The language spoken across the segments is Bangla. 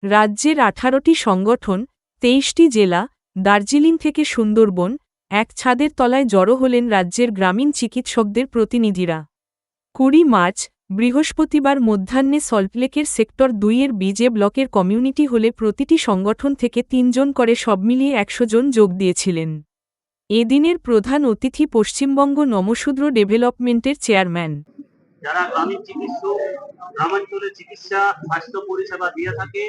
রাজ্যের 18টি সংগঠন, 23টি জেলা, দার্জিলিং থেকে সুন্দরবন, এক ছাদের তলায় জড়ো হলেন রাজ্যের গ্রামীণ চিকিৎসকদের প্রতিনিধিরা। 20 মার্চ, বৃহস্পতিবার মধ্যাহ্নে সল্টলেকের সেক্টর 2-এর বিজে ব্লকের কমিউনিটি হলে প্রতিটি সংগঠন থেকে 3 জন করে সব মিলিয়ে 100 জন যোগ দিয়েছিলেন। এদিনের প্রধান অতিথি পশ্চিমবঙ্গ নমশূদ্র ডেভেলপমেন্টের চেয়ারম্যান। যারা গ্রামীণ চিকিৎসক গ্রামাঞ্চলে চিকিৎসা স্বাস্থ্য পরিষেবা দিয়ে থাকে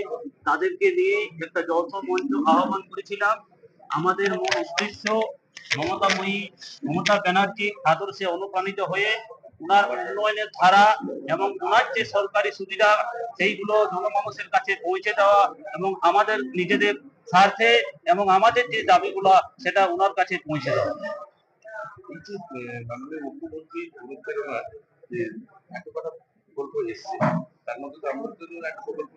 তাদেরকে নিয়ে একটা যৌথ মঞ্চ আহ্বান করেছিলাম। আমাদের মূল উদ্দেশ্য মমতা ব্যানার্জির আদর্শে অনুপ্রাণিত হয়ে ওনার উন্নয়নের ধারা এবং ওনার যে সরকারি সুবিধা সেইগুলো জনমানুষের কাছে পৌঁছে দেওয়া এবং আমাদের নিজেদের স্বার্থে এবং আমাদের যে দাবিগুলো সেটা ওনার কাছে পৌঁছে দেওয়া। মাননীয় মুখ্যমন্ত্রী অনুপ্রেরণা যে এত কথা প্রকল্প এসছে তার মধ্যে আমাদের জন্য একটা প্রকল্প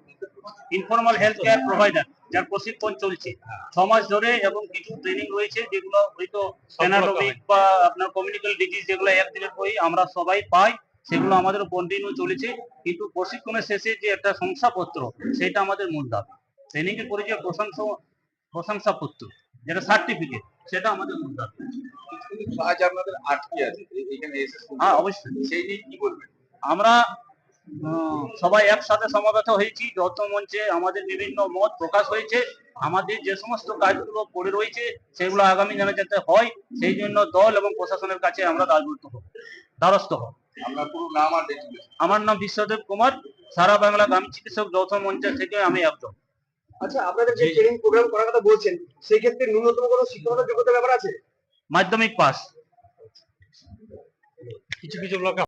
ইনফর্মাল হেলথ কেয়ার প্রোভাইডার যার প্রশিক্ষণ চলছে 6 মাস ধরে এবং কিছু ট্রেনিং রয়েছে যেগুলো হয়তো অ্যানাটমিক বা আপনার কমিউনিকেবল ডিজিজ যেগুলো একদিনের বই আমরা সবাই পাই সেগুলো আমাদের কন্টিনিউ চলেছে, কিন্তু প্রশিক্ষণের শেষে যে একটা শংসাপত্র সেটা আমাদের মূল দাবি। ট্রেনিং এর পরে যে প্রশংসাপত্র যেটা সার্টিফিকেট সেটা আমাদের মূল দাবি। আজ আপনাদের আটকে আছে এখানে এসে, হ্যাঁ অবশ্যই সেই নিয়ে কি বলবেন? আমরা সবাই একসাথে সমাবেত হয়েছি, যৌথ মঞ্চে আমাদের বিভিন্ন মত প্রকাশ হয়েছে। আমাদের যে সমস্ত কাজগুলো পড়ে রয়েছে সেগুলো আগামী দিনে যাতে হয় সেই জন্য দল এবং প্রশাসনের কাছে আমরা দ্বারস্থ হব। আপনার পুরো নাম আর ডেজিগনেশন? আমার নাম বিশ্বদেব কুমার, সারা বাংলা গ্রামীণ চিকিৎসক যৌথ মঞ্চ থেকে আমি একজন। আচ্ছা, আপনাদের যে ট্রেনিং প্রোগ্রাম করার কথা বলছেন সেই ক্ষেত্রে ন্যূনতম কোনো শিক্ষাগত যোগ্যতার ব্যাপার আছে? মাধ্যমিক পাস। কিছু ব্লকে